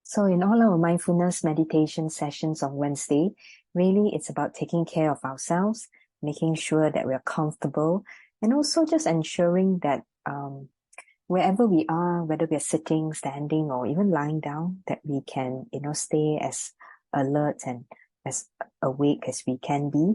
So in all our mindfulness meditation sessions on Wednesday, really it's about taking care of ourselves, making sure that we're comfortable, and also just ensuring that wherever we are, whether we're sitting, standing, or even lying down, that we can, stay as alert and as awake as we can be.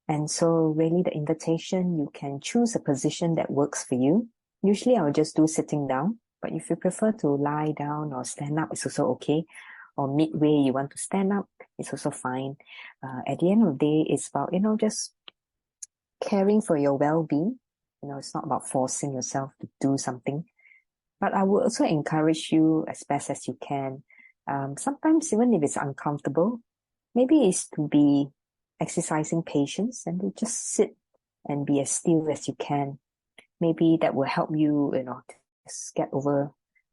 And so really the invitation, you can choose a position that works for you. Usually I'll just do sitting down, but if you prefer to lie down or stand up, it's also okay. Or midway, you want to stand up, it's also fine. At the end of the day, it's about, just caring for your well-being. It's not about forcing yourself to do something. But I would also encourage you as best as you can. Sometimes even if it's uncomfortable, maybe it's to be exercising patience and to just sit and be as still as you can. Maybe that will help you, just get over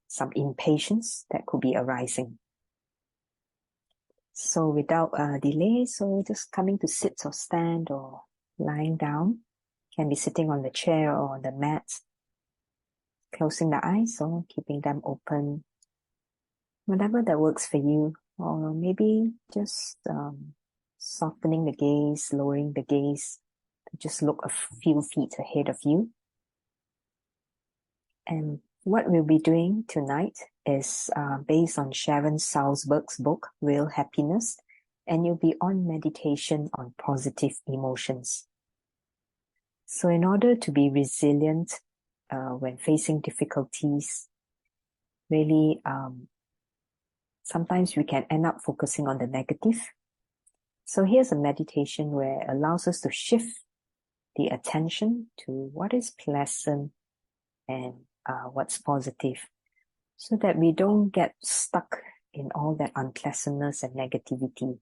some impatience that could be arising. So without delay, so just coming to sit or stand or lying down, can be sitting on the chair or on the mat, closing the eyes or keeping them open, whatever that works for you. Or maybe just softening the gaze, lowering the gaze, to just look a few feet ahead of you. And what we'll be doing tonight is based on Sharon Salzburg's book, Real Happiness, and you'll be on meditation on positive emotions. So in order to be resilient when facing difficulties, really sometimes we can end up focusing on the negative. So here's a meditation where it allows us to shift the attention to what is pleasant and what's positive, so that we don't get stuck in all that unpleasantness and negativity.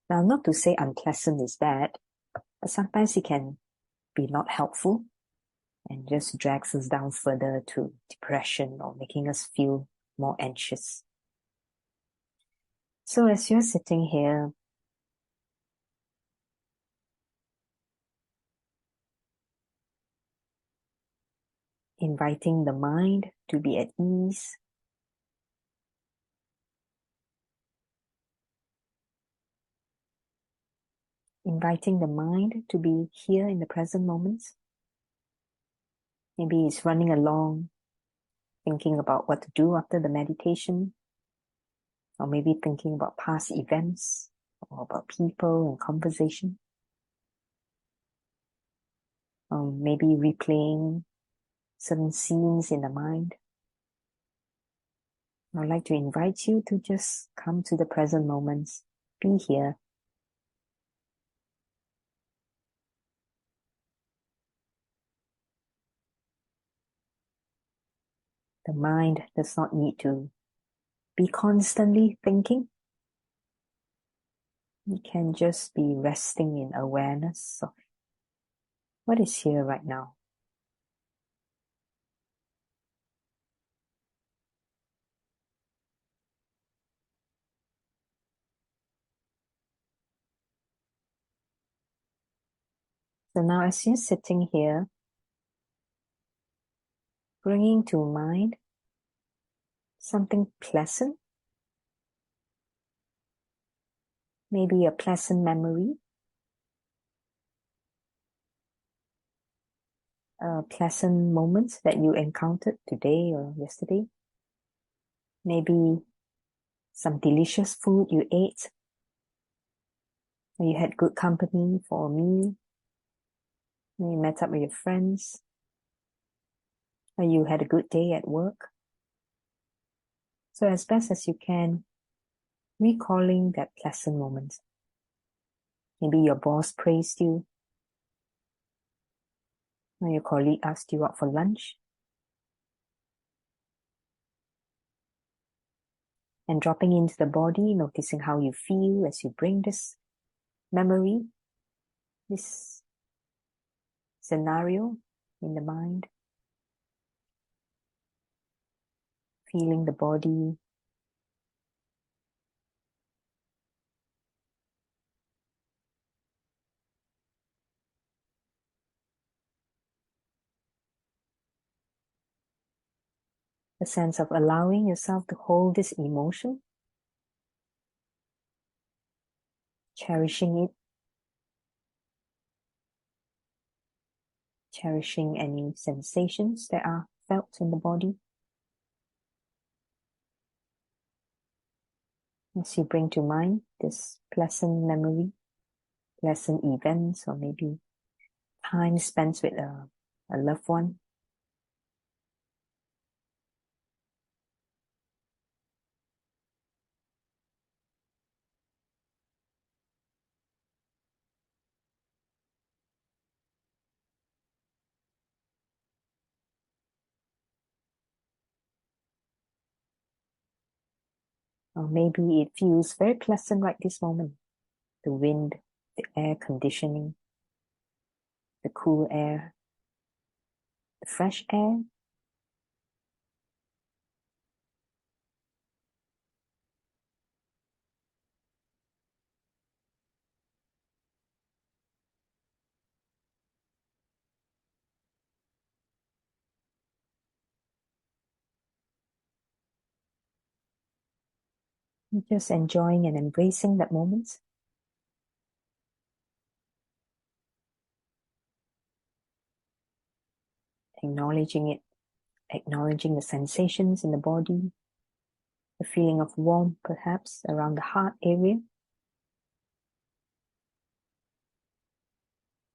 Now, not to say unpleasant is bad, but sometimes it can be not helpful and just drags us down further to depression or making us feel more anxious. So as you're sitting here, inviting the mind to be at ease, inviting the mind to be here in the present moment. Maybe it's running along, thinking about what to do after the meditation, or maybe thinking about past events, or about people and conversation. Or maybe replaying certain scenes in the mind. I'd like to invite you to just come to the present moment, be here. The mind does not need to be constantly thinking. It can just be resting in awareness of what is here right now. So now as you're sitting here, bringing to mind something pleasant, maybe a pleasant memory, a pleasant moment that you encountered today or yesterday. Maybe some delicious food you ate, or you had good company for a meal, or you met up with your friends, or you had a good day at work. So as best as you can, recalling that pleasant moment. Maybe your boss praised you, or your colleague asked you out for lunch. And dropping into the body, noticing how you feel as you bring this memory, this scenario in the mind. Feeling the body. The sense of allowing yourself to hold this emotion cherishing it, cherishing any sensations that are felt in the body. As you bring to mind this pleasant memory, pleasant events, or maybe time spent with a loved one. Or maybe it feels very pleasant right this moment. The wind, the air conditioning, the cool air, the fresh air. Just enjoying and embracing that moment. Acknowledging it, acknowledging the sensations in the body, the feeling of warmth perhaps around the heart area,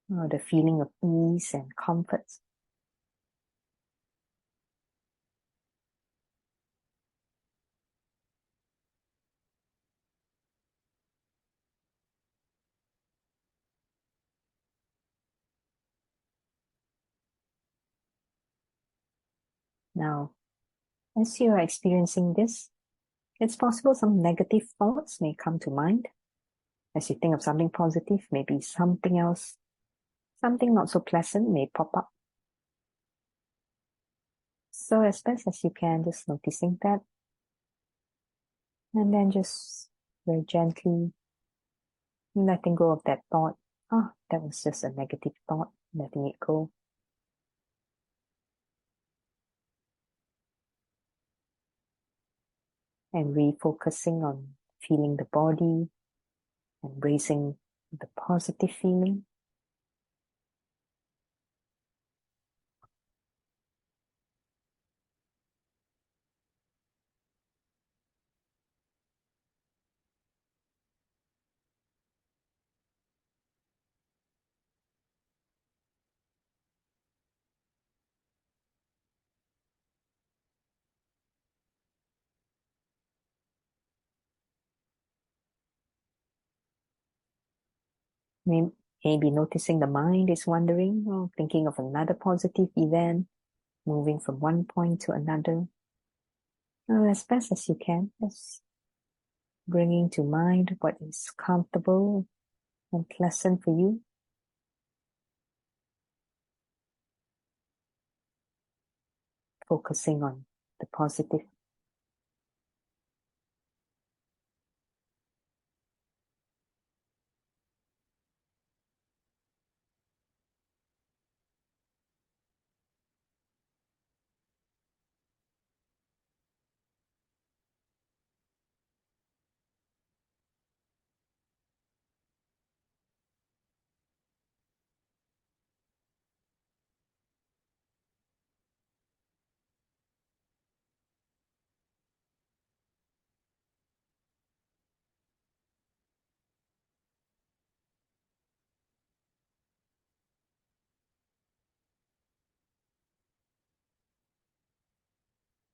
or the feeling of ease and comfort. Now, as you are experiencing this, it's possible some negative thoughts may come to mind. As you think of something positive, maybe something else, something not so pleasant may pop up. So as best as you can, just noticing that. And then just very gently letting go of that thought. Ah, that was just a negative thought, letting it go. And refocusing on feeling the body, embracing the positive feeling. Maybe noticing the mind is wandering or thinking of another positive event, moving from one point to another. As best as you can, just bringing to mind what is comfortable and pleasant for you. Focusing on the positive.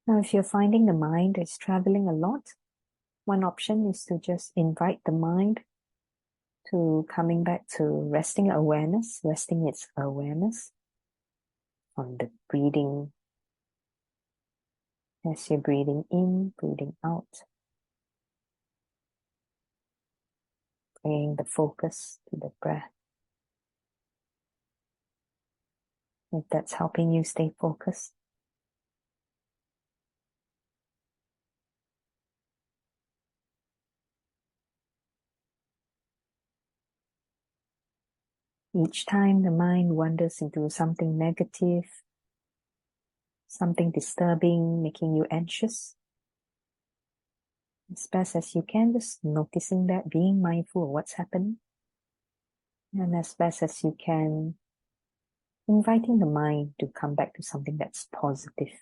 Now, if you're finding the mind is traveling a lot, one option is to just invite the mind to coming back to resting its awareness on the breathing. As you're breathing in, breathing out, bringing the focus to the breath. If that's helping you stay focused. Each time the mind wanders into something negative, something disturbing, making you anxious, As best as you can, just noticing that, being mindful of what's happening. And as best as you can, inviting the mind to come back to something that's positive,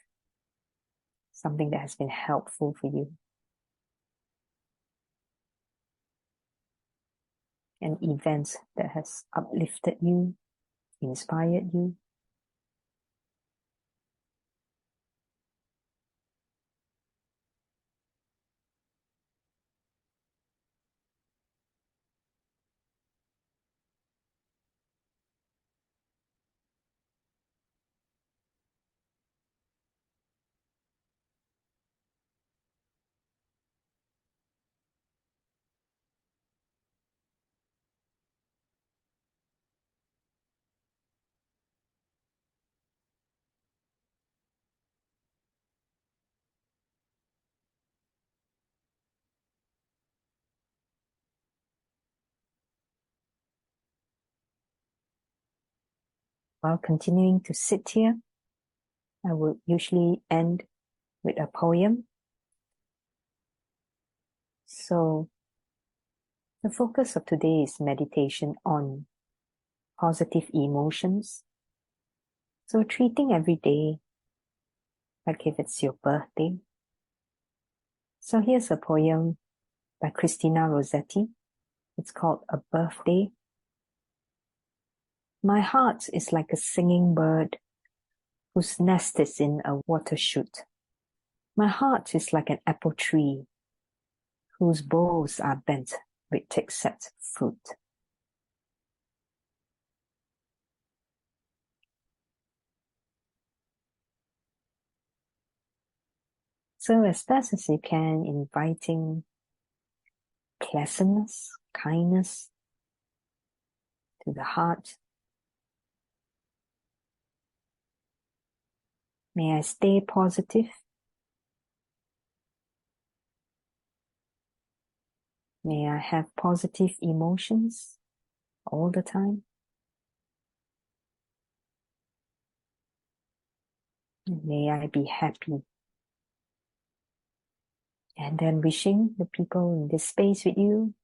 something that has been helpful for you. An event that has uplifted you, inspired you. While continuing to sit here, I would usually end with a poem. So the focus of today is meditation on positive emotions. So treating every day like if it's your birthday. So here's a poem by Christina Rossetti. It's called A Birthday. My heart is like a singing bird whose nest is in a water shoot. My heart is like an apple tree whose boughs are bent with thick-set fruit. So as best as you can, inviting pleasantness, kindness to the heart. May I stay positive. May I have positive emotions all the time. May I be happy. And then wishing the people in this space with you,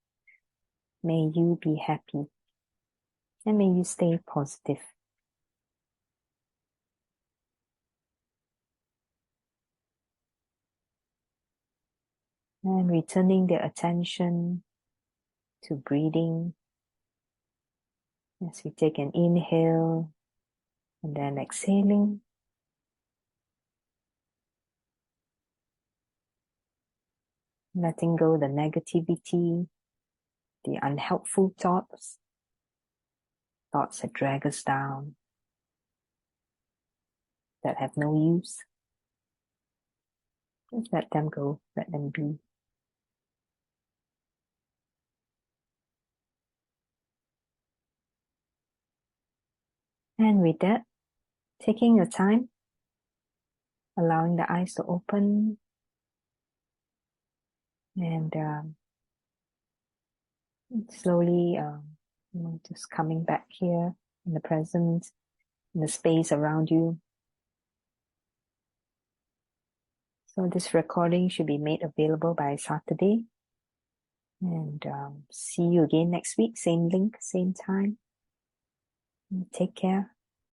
may you be happy. And may you stay positive. And returning the attention to breathing as we take an inhale and then exhaling. Letting go the negativity, the unhelpful thoughts that drag us down, that have no use. Just let them go, let them be. And with that, taking your time, allowing the eyes to open, and slowly just coming back here in the present, in the space around you. So this recording should be made available by Saturday. And see you again next week, same link, same time. Take care.